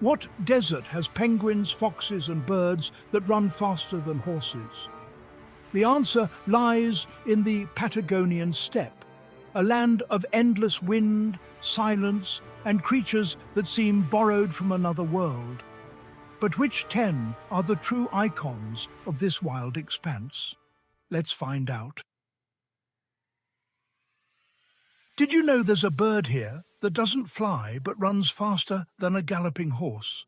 What desert has penguins, foxes and birds that run faster than horses? The answer lies in the Patagonian Steppe, a land of endless wind, silence and creatures that seem borrowed from another world. But which 10 are the true icons of this wild expanse? Let's find out. Did you know there's a bird here that doesn't fly but runs faster than a galloping horse?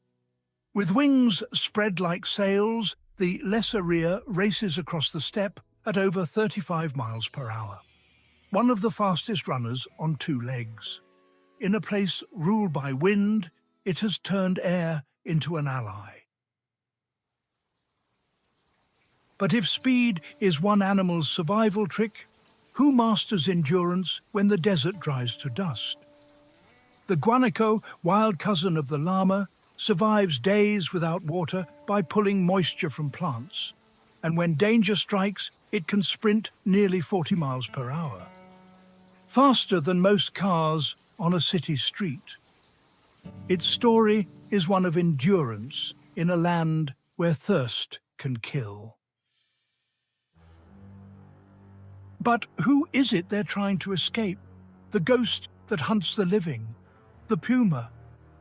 With wings spread like sails, the lesser Rhea races across the steppe at over 35 miles per hour. One of the fastest runners on 2 legs. In a place ruled by wind, it has turned air into an ally. But if speed is one animal's survival trick, who masters endurance when the desert dries to dust? The guanaco, wild cousin of the llama, survives days without water by pulling moisture from plants. And when danger strikes, it can sprint nearly 40 miles per hour. Faster than most cars on a city street. Its story is one of endurance in a land where thirst can kill. But who is it they're trying to escape? The ghost that hunts the living, the puma.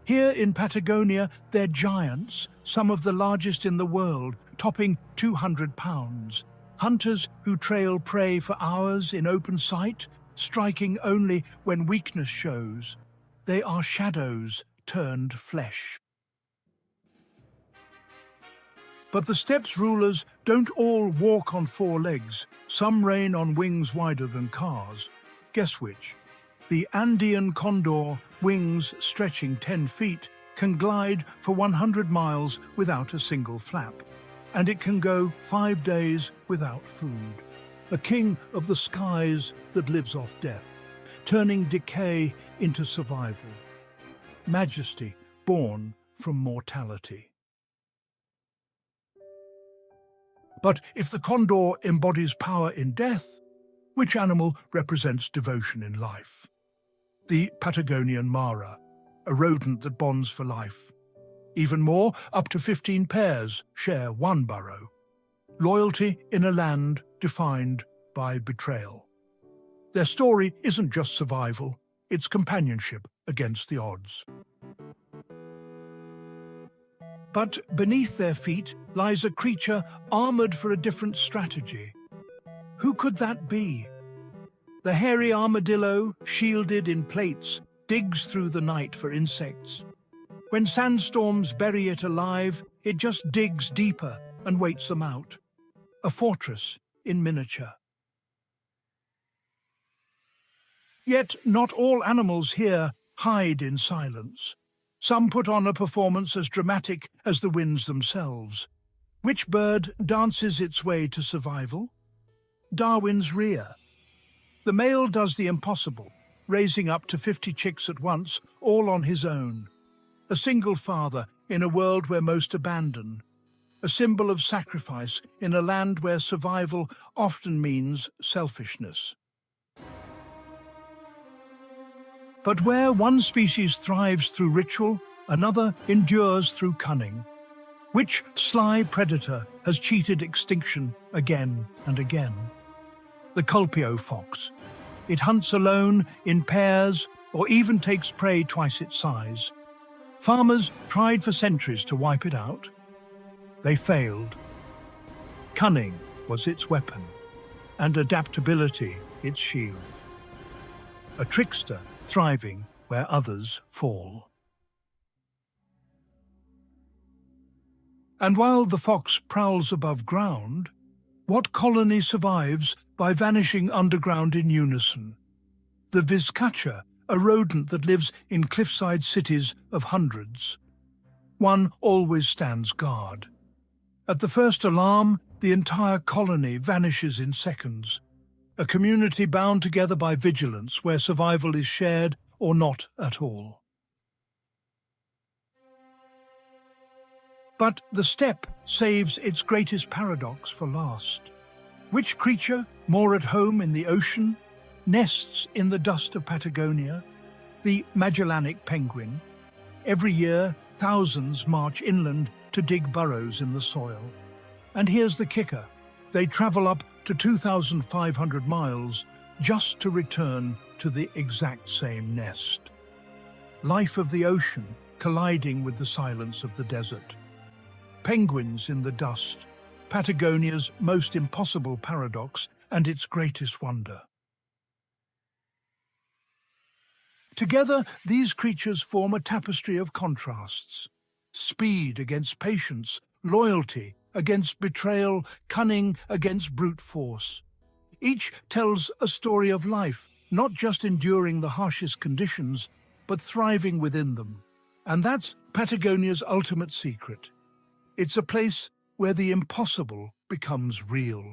Here in Patagonia, they're giants, some of the largest in the world, topping 200 pounds. Hunters who trail prey for hours in open sight, striking only when weakness shows. They are shadows turned flesh. But the steppe's rulers don't all walk on 4 legs. Some reign on wings wider than cars. Guess which? The Andean Condor, wings stretching 10 feet, can glide for 100 miles without a single flap. And it can go 5 days without food. A king of the skies that lives off death, turning decay into survival. Majesty born from mortality. But if the condor embodies power in death, which animal represents devotion in life? The Patagonian Mara, a rodent that bonds for life. Even more, up to 15 pairs share one burrow. Loyalty in a land defined by betrayal. Their story isn't just survival, it's companionship against the odds. But beneath their feet lies a creature armored for a different strategy. Who could that be? The hairy armadillo, shielded in plates, digs through the night for insects. When sandstorms bury it alive, it just digs deeper and waits them out. A fortress in miniature. Yet not all animals here hide in silence. Some put on a performance as dramatic as the winds themselves. Which bird dances its way to survival? Darwin's Rhea. The male does the impossible, raising up to 50 chicks at once, all on his own. A single father in a world where most abandon. A symbol of sacrifice in a land where survival often means selfishness. But where one species thrives through ritual, another endures through cunning. Which sly predator has cheated extinction again and again? The Culpeo Fox. It hunts alone, in pairs, or even takes prey twice its size. Farmers tried for centuries to wipe it out. They failed. Cunning was its weapon, and adaptability its shield. A trickster thriving where others fall. And while the fox prowls above ground, what colony survives by vanishing underground in unison? The Vizcacha, a rodent that lives in cliffside cities of hundreds. One always stands guard. At the first alarm, the entire colony vanishes in seconds. A community bound together by vigilance where survival is shared or not at all. But the steppe saves its greatest paradox for last. Which creature, more at home in the ocean, nests in the dust of Patagonia? The Magellanic Penguin. Every year, thousands march inland to dig burrows in the soil. And here's the kicker. They travel up to 2,500 miles just to return to the exact same nest. Life of the ocean colliding with the silence of the desert. Penguins in the dust, Patagonia's most impossible paradox and its greatest wonder. Together, these creatures form a tapestry of contrasts. Speed against patience, loyalty against betrayal, cunning against brute force. Each tells a story of life, not just enduring the harshest conditions, but thriving within them. And that's Patagonia's ultimate secret. It's a place where the impossible becomes real.